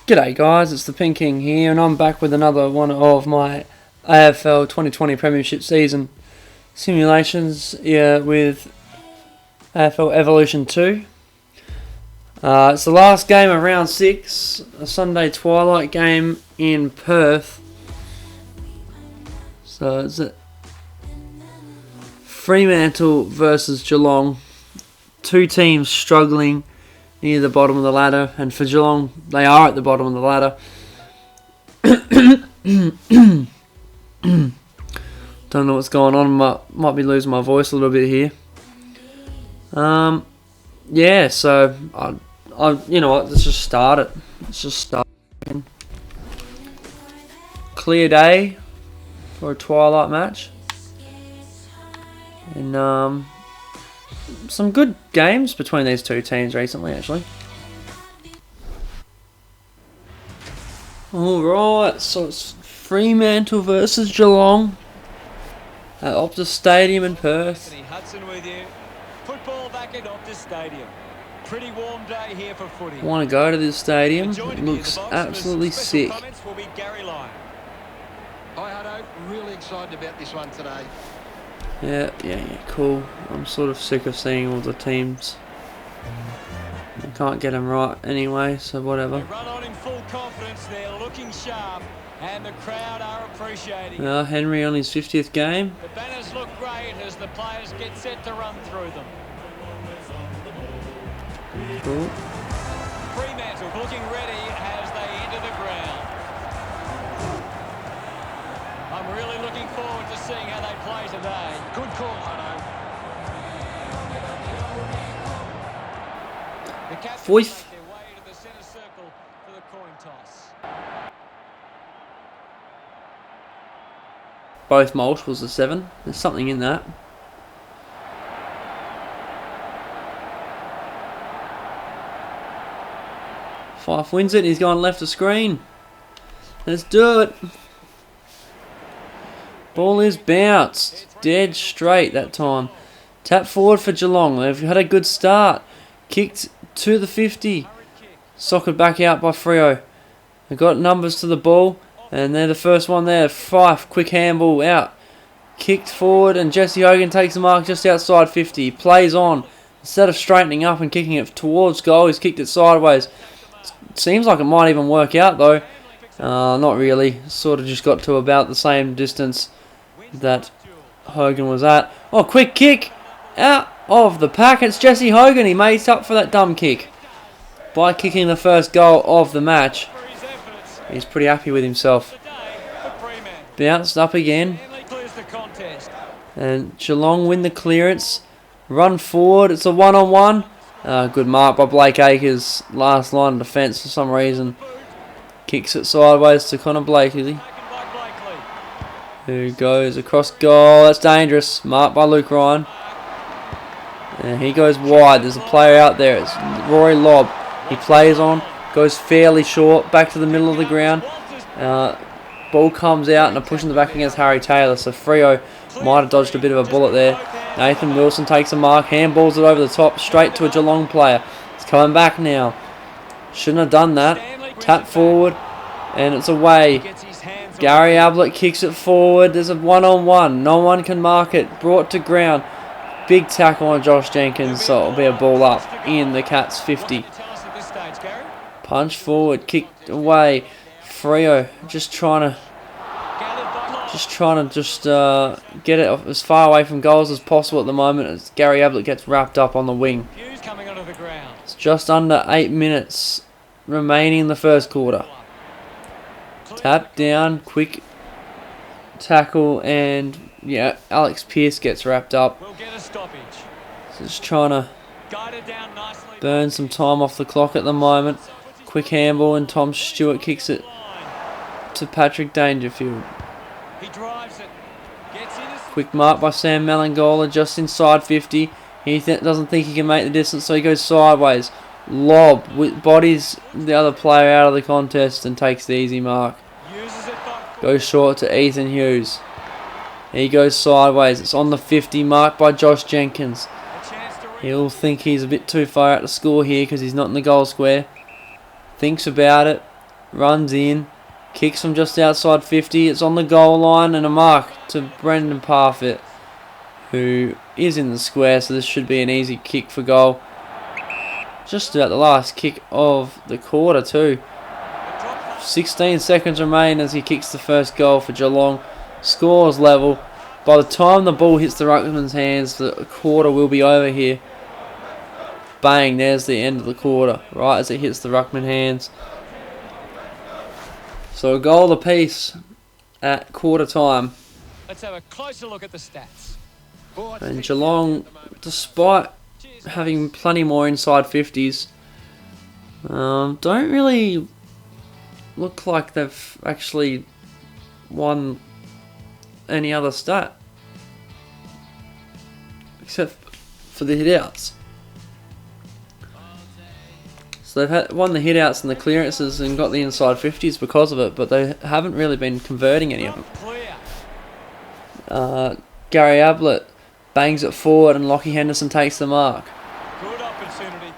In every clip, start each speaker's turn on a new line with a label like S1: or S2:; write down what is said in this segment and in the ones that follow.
S1: G'day guys, it's the Pink King here, and I'm back with another one of my AFL 2020 Premiership season simulations with AFL Evolution 2. It's the last game of round 6, a Sunday twilight game in Perth. So it's Fremantle versus Geelong, two teams struggling near the bottom of the ladder, and for Geelong, they are at the bottom of the ladder. Don't know what's going on. Might be losing my voice a little bit here. Yeah. So you know what? Let's just start it. Clear day for a twilight match, and some good games between these two teams recently, actually. Alright, so it's Fremantle versus Geelong at Optus Stadium in Perth.
S2: Hudson with you. Football back at Optus Stadium. Pretty warm day here for footy.
S1: I want to go to this stadium. It looks absolutely sick.
S2: Hi Hutto, really excited about this one today.
S1: Yeah, cool. I'm sort of sick of seeing all the teams. I can't get them right anyway, so whatever.
S2: They run on in full confidence, they're looking sharp, and the crowd are appreciating.
S1: Henry on his 50th game.
S2: The banners look great as the players get set to run through them.
S1: Cool.
S2: Fremantle looking ready as they enter the ground. I'm really looking forward to seeing how they play today. Good call, Hutto. The Cats make their way to the centre circle for the coin toss.
S1: Both multiples of 7. There's something in that. Fife wins it. He's gone left of screen. Let's do it. Ball is bounced. Dead straight that time. Tap forward for Geelong. They've had a good start. Kicked to the 50. Socketed back out by Freo. They've got numbers to the ball. And they're the first one there. Fife, quick handball out. Kicked forward, and Jesse Hogan takes the mark just outside 50. Plays on. Instead of straightening up and kicking it towards goal, he's kicked it sideways. Seems like it might even work out though. Not really. Sort of just got to about the same distance that Hogan was at. Oh, quick kick out of the pack. It's Jesse Hogan. He makes up for that dumb kick by kicking the first goal of the match. He's pretty happy with himself. Bounced up again. And Geelong win the clearance. Run forward. It's a one-on-one. Good mark by Blake Acres. Last line of defence for some reason. Kicks it sideways to Connor Blakely, who goes across goal. That's dangerous. Marked by Luke Ryan. And he goes wide. There's a player out there. It's Rory Lobb. He plays on. Goes fairly short. Back to the middle of the ground. Ball comes out and a push in the back against Harry Taylor. So Freo might have dodged a bit of a bullet there. Nathan Wilson takes a mark. Handballs it over the top. Straight to a Geelong player. It's coming back now. Shouldn't have done that. Tap forward. And it's away. Gary Ablett kicks it forward. There's a one-on-one. No one can mark it. Brought to ground. Big tackle on Josh Jenkins. So it'll be a ball up in the Cats 50. Punch forward. Kicked away. Freo just trying to get it as far away from goals as possible at the moment as Gary Ablett gets wrapped up on the wing. It's just under 8 minutes remaining in the first quarter. Tap down, quick tackle, and yeah, Alex Pearce gets wrapped up. Just trying to burn some time off the clock at the moment. Quick handball, and Tom Stewart kicks it to Patrick Dangerfield. Quick mark by Sam Melangola just inside 50. He doesn't think he can make the distance, so he goes sideways. Lob bodies the other player out of the contest and takes the easy mark. Goes short to Ethan Hughes. He goes sideways. It's on the 50, marked by Josh Jenkins. He'll think he's a bit too far out to score here because he's not in the goal square. Thinks about it. runs in, kicks from just outside 50. It's on the goal line and a mark to Brendan Parfitt, who is in the square, so this should be an easy kick for goal. Just about the last kick of the quarter too. 16 seconds remain as he kicks the first goal for Geelong. Scores level. By the time the ball hits the ruckman's hands, the quarter will be over here. Bang, there's the end of the quarter, right as it hits the ruckman hands. So a goal apiece at quarter time.
S2: Let's have a closer look at the stats.
S1: And Geelong, despite having plenty more inside 50s, don't really look like they've actually won any other stat except for the hitouts. So they've won the hitouts and the clearances and got the inside 50s because of it, but they haven't really been converting any of them. Gary Ablett bangs it forward and Lockie Henderson takes the mark.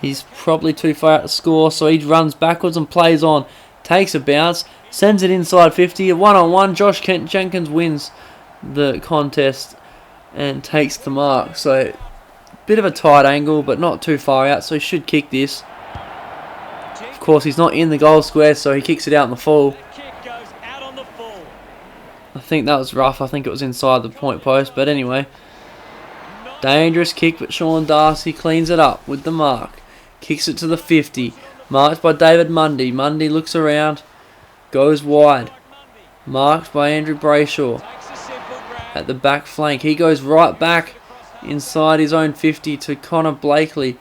S1: He's probably too far out to score, so he runs backwards and plays on. Takes a bounce, sends it inside 50. A one-on-one, Josh Jenkins wins the contest and takes the mark. So, bit of a tight angle, but not too far out, so he should kick this. Of course, he's not in the goal square, so he kicks it out in the full. I think that was rough. I think it was inside the point post, but anyway. Dangerous kick, but Sean Darcy cleans it up with the mark. Kicks it to the 50. Marked by David Mundy. Mundy looks around. Goes wide. Marked by Andrew Brayshaw. At the back flank. He goes right back inside his own 50 to Connor Blakely.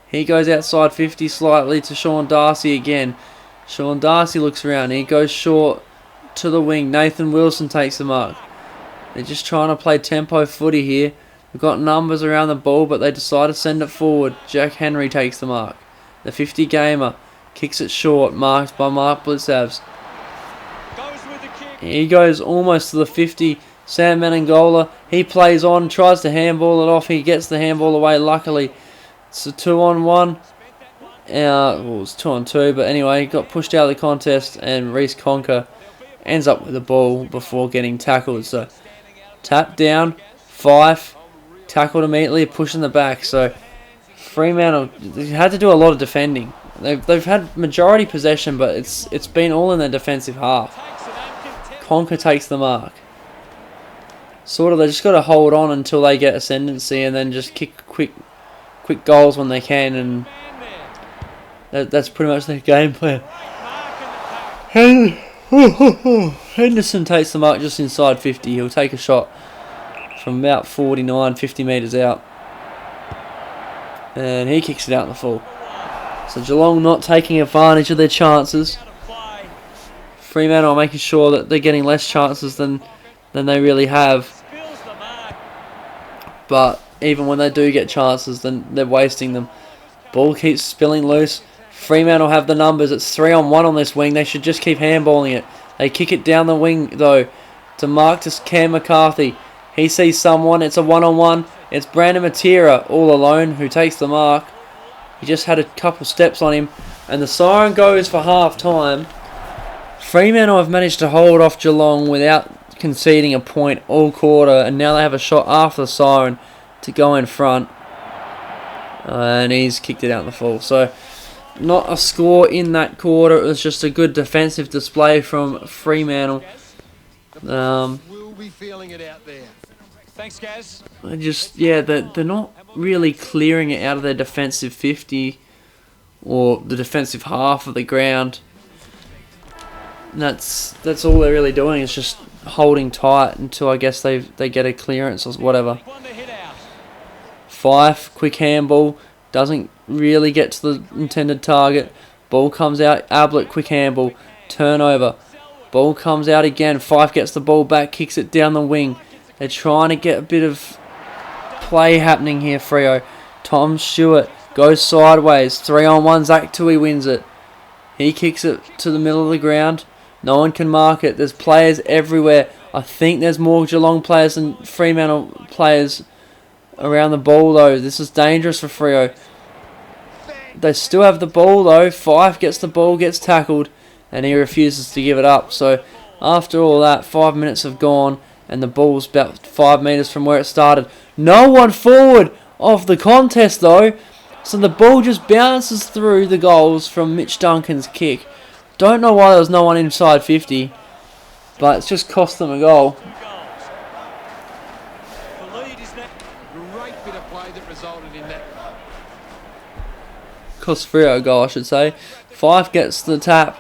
S1: He goes outside 50 slightly to Sean Darcy again. Sean Darcy looks around. He goes short to the wing. Nathan Wilson takes the mark. They're just trying to play tempo footy here. We've got numbers around the ball, but they decide to send it forward. Jack Henry takes the mark. The 50 gamer kicks it short, marked by Mark Blitzavs. He goes almost to the 50. Sam Menangola, he plays on, tries to handball it off. He gets the handball away, luckily. It's a 2-on-1. Well, it's 2-on-2, but anyway, he got pushed out of the contest, and Reece Conker ends up with the ball before getting tackled. So, tap down, Fife, tackled immediately, pushing the back. So, Fremantle had to do a lot of defending. They've had majority possession, but it's been all in their defensive half. Conker takes the mark. Sort of, they just got to hold on until they get ascendancy, and then just kick quick goals when they can, and that's pretty much their game plan. Henderson takes the mark just inside 50. He'll take a shot from about 49, 50 metres out. And he kicks it out in the full. So Geelong not taking advantage of their chances. Fremantle making sure that they're getting less chances than they really have. But even when they do get chances, then they're wasting them. Ball keeps spilling loose. Fremantle have the numbers. It's 3-on-1 on this wing. They should just keep handballing it. They kick it down the wing, though, to Marcus Cam McCarthy. He sees someone. It's a 1-on-1. It's Brandon Matera all alone who takes the mark. He just had a couple steps on him. And the siren goes for half-time. Fremantle have managed to hold off Geelong without conceding a point all quarter. And now they have a shot after the siren to go in front. And he's kicked it out in the full. So, not a score in that quarter. It was just a good defensive display from Fremantle.
S2: We'll be feeling it out there. Thanks, Gaz.
S1: They're not really clearing it out of their defensive 50 or the defensive half of the ground. And that's all they're really doing, is just holding tight until I guess they get a clearance or whatever. Fife, quick handball, doesn't really get to the intended target. Ball comes out, Ablett, quick handball, turnover. Ball comes out again, Fife gets the ball back, kicks it down the wing. They're trying to get a bit of play happening here, Freo. Tom Stewart goes sideways, 3-on-1, Zach Tui wins it. He kicks it to the middle of the ground. No one can mark it. There's players everywhere. I think there's more Geelong players than Fremantle players around the ball, though. This is dangerous for Freo. They still have the ball, though. Fife gets the ball, gets tackled. and he refuses to give it up. So after all that, 5 minutes have gone, and the ball's about 5 metres from where it started. No one forward of the contest though, so the ball just bounces through the goals from Mitch Duncan's kick. Don't know why there was no one inside 50, but it's just cost them a goal.
S3: Great bit of play that resulted in that.
S1: Cost Freo a goal, I should say. Fife gets the tap.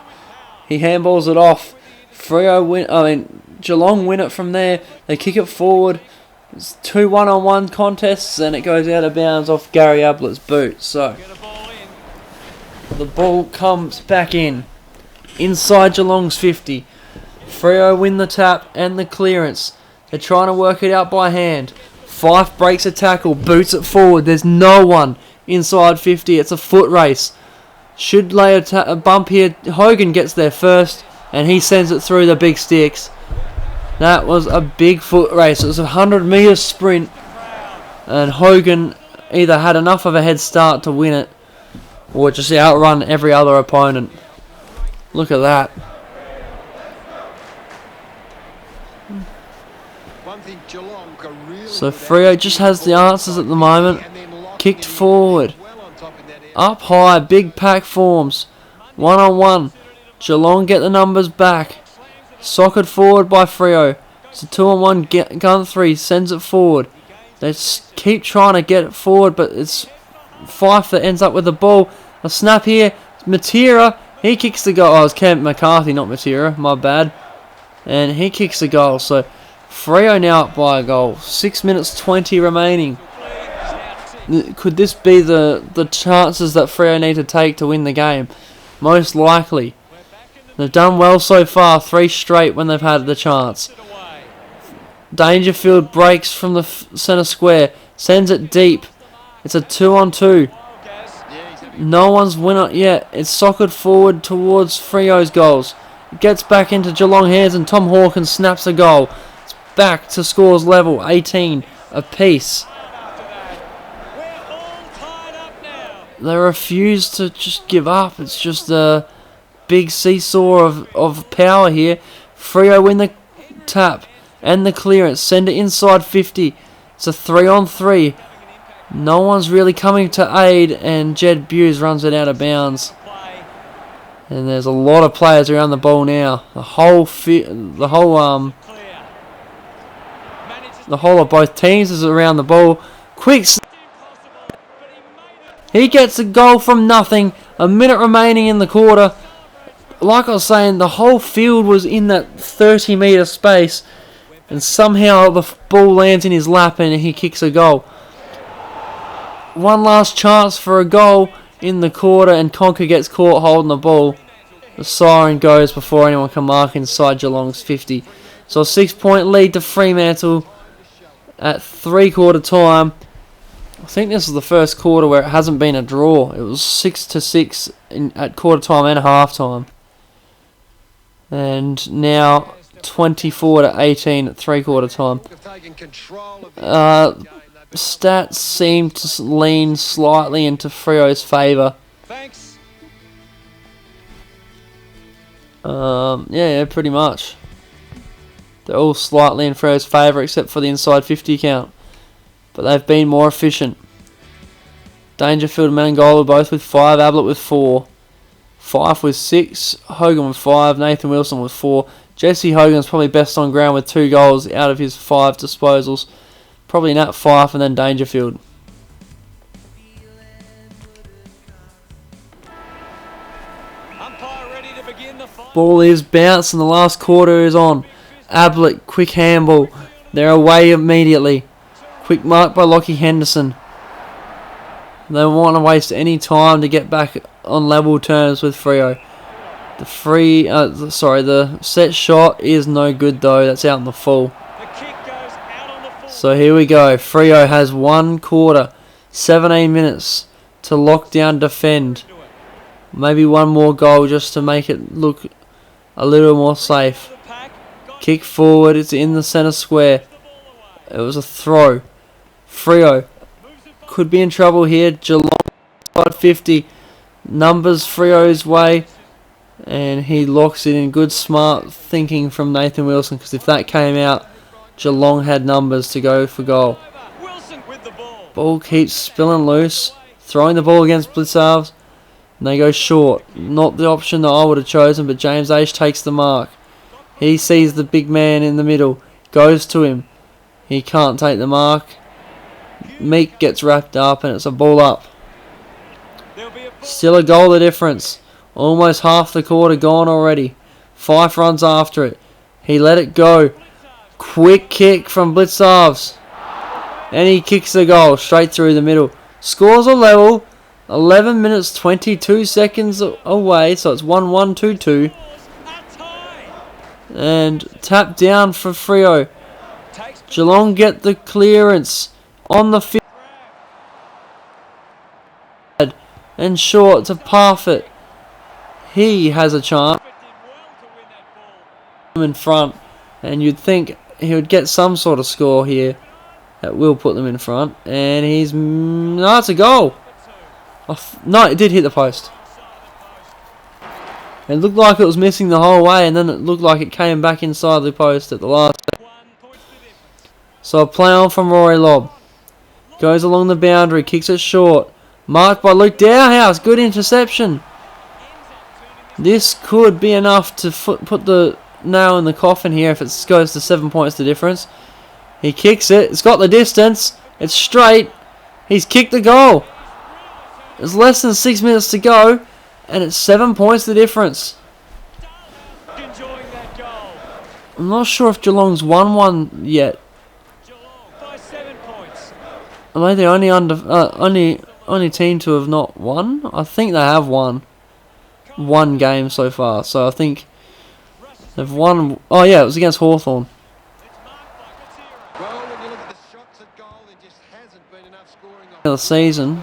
S1: He handballs it off. Geelong win it from there. They kick it forward. It's 2 one-on-one contests, and it goes out of bounds off Gary Ablett's boot. So the ball comes back in. Inside Geelong's 50. Freo win the tap and the clearance. They're trying to work it out by hand. Fife breaks a tackle, boots it forward. There's no one inside 50. It's a foot race. Should lay a bump here. Hogan gets there first, and he sends it through the big sticks. That was a big foot race. It was a 100-metre sprint, and Hogan either had enough of a head start to win it, or just outrun every other opponent. Look at that. So Freo just has the answers at the moment. Kicked forward. Up high, big pack forms. One-on-one. Geelong get the numbers back. Socked forward by Freo. It's a 2-on-1. Guthrie sends it forward. They keep trying to get it forward, but it's Fife that ends up with the ball. A snap here. Matera, he kicks the goal. Oh, it's Cam McCarthy, not Matera. My bad. And he kicks the goal. So Freo now up by a goal. 6 minutes 20 remaining. Could this be the chances that Freo need to take to win the game? Most likely. They've done well so far, 3 straight when they've had the chance. Dangerfield breaks from the centre square, sends it deep. It's a 2-on-2. No one's won it yet. It's socked forward towards Freo's goals. It gets back into Geelong hands, and Tom Hawkins snaps a goal. It's back to scores level, 18 apiece. They refuse to just give up. It's just a big seesaw of power here. Freo win the tap and the clearance. Send it inside 50. It's a 3-on-3. No one's really coming to aid, and Jed Buse runs it out of bounds. And there's a lot of players around the ball now. The whole of both teams is around the ball. Quick. He gets a goal from nothing. A minute remaining in the quarter. Like I was saying, the whole field was in that 30-metre space, and somehow the ball lands in his lap and he kicks a goal. One last chance for a goal in the quarter, and Conker gets caught holding the ball. The siren goes before anyone can mark inside Geelong's 50. So a 6-point lead to Fremantle at 3-quarter time. I think this is the first quarter where it hasn't been a draw. It was 6-6 at quarter time and half time. And now 24-18 at 3-quarter time. Stats seem to lean slightly into Freo's favour. Yeah, pretty much. They're all slightly in Freo's favour except for the inside 50 count. But they've been more efficient. Dangerfield and Menangola both with 5, Ablett with 4. Fife with 6, Hogan with 5, Nathan Wilson with 4. Jesse Hogan's probably best on ground with 2 goals out of his 5 disposals. Probably Nat Fife and then Dangerfield. Ball is bounced and the last quarter is on. Ablett, quick handball. They're away immediately. Quick mark by Lockie Henderson. They don't want to waste any time to get back on level terms with Freo. The set shot is no good though. That's out in the full. So here we go. Freo has 1 quarter, 17 minutes to lock down, defend. Maybe one more goal just to make it look a little more safe. Kick forward. It's in the centre square. It was a throw. Freo could be in trouble here. Geelong 50. Numbers Freo's way. And he locks it in. Good smart thinking from Nathan Wilson, because if that came out, Geelong had numbers to go for goal.
S2: Wilson with the ball.
S1: Ball keeps spilling loose. Throwing the ball against Blitzarves. And they go short. Not the option that I would have chosen, but James Aish takes the mark. He sees the big man in the middle. Goes to him. He can't take the mark. Meek gets wrapped up and it's a ball up. Still a goal the difference. Almost half the quarter gone already. Fife runs after it. He let it go. Quick kick from Blitzarves. And he kicks the goal straight through the middle. Scores a level. 11 minutes 22 seconds away. So it's 1-1, 2-2. And tap down for Freo. Geelong get the clearance on the field. And short to Parfitt. He has a chance in front, and you'd think he would get some sort of score here that will put them in front. And he's no, it's a goal. No, it did hit the post. It looked like it was missing the whole way, and then it looked like it came back inside the post at the last. So a play on from Rory Lobb. Goes along the boundary, kicks it short. Marked by Luke Dowhouse. Good interception. This could be enough to put the nail in the coffin here if it goes to 7 points the difference. He kicks it. It's got the distance. It's straight. He's kicked the goal. There's less than 6 minutes to go, and it's 7 points the difference. I'm not sure if Geelong's won one yet. Am I the only team to have not won? I think they have won one game so far. So I think they've won. Oh yeah, it was against Hawthorn.
S3: Well, when you look at the shots at goal, there just hasn't been enough scoring
S1: The season,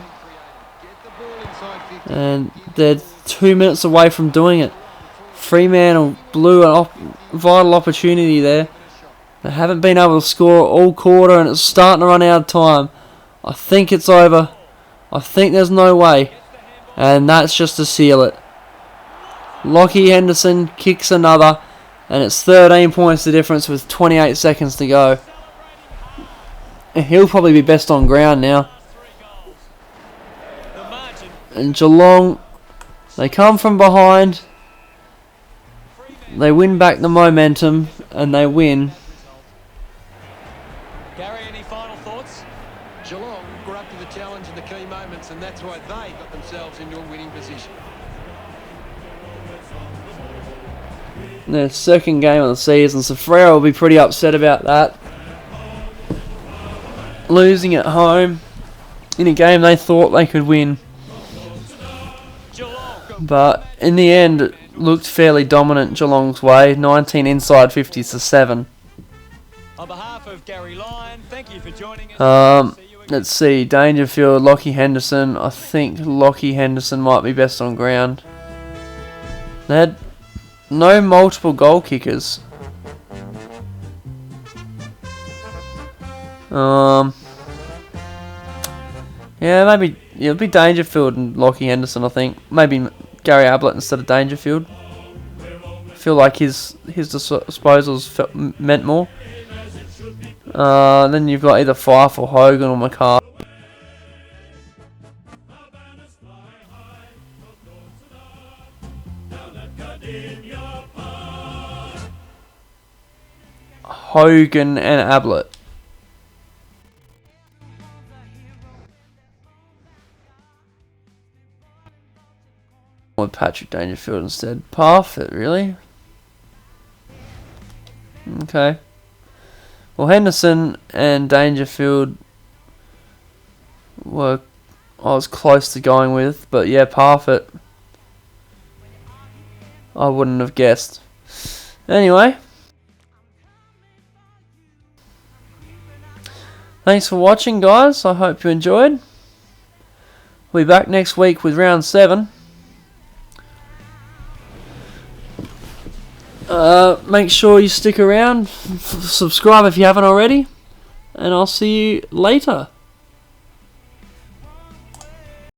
S3: Get the ball inside 50.
S1: and they're 2 minutes away from doing it. Fremantle blew a vital opportunity there. They haven't been able to score all quarter, and it's starting to run out of time. I think it's over. I think there's no way. And that's just to seal it. Lockie Henderson kicks another. And it's 13 points the difference with 28 seconds to go. And he'll probably be best on ground now. And Geelong, they come from behind. They win back the momentum. And they win.
S2: Gary, any final thoughts?
S3: Geelong were up to the challenge in the key moments, and that's why they got themselves into a winning position.
S1: Their second game of the season, so Freo will be pretty upset about that. Losing at home in a game they thought they could win. But in the end, it looked fairly dominant Geelong's way. 19 inside 50s to 7.
S2: On behalf of Gary Lyon, thank you for joining us.
S1: Let's see, Dangerfield, Lockie Henderson. I think Lockie Henderson might be best on ground. They had no multiple goal kickers. Yeah, maybe it'll be Dangerfield and Lockie Henderson. I think maybe Gary Ablett instead of Dangerfield. I feel like his disposals meant more. Then you've got either Fife or Hogan or McCarthy. Hogan and Ablett. With Patrick Dangerfield instead. Parfitt, really? Okay. Well, Henderson and Dangerfield I was close to going with, but yeah, Parfitt I wouldn't have guessed. Anyway, thanks for watching, guys. I hope you enjoyed. We'll be back next week with round 7. Make sure you stick around, subscribe if you haven't already, and I'll see you later.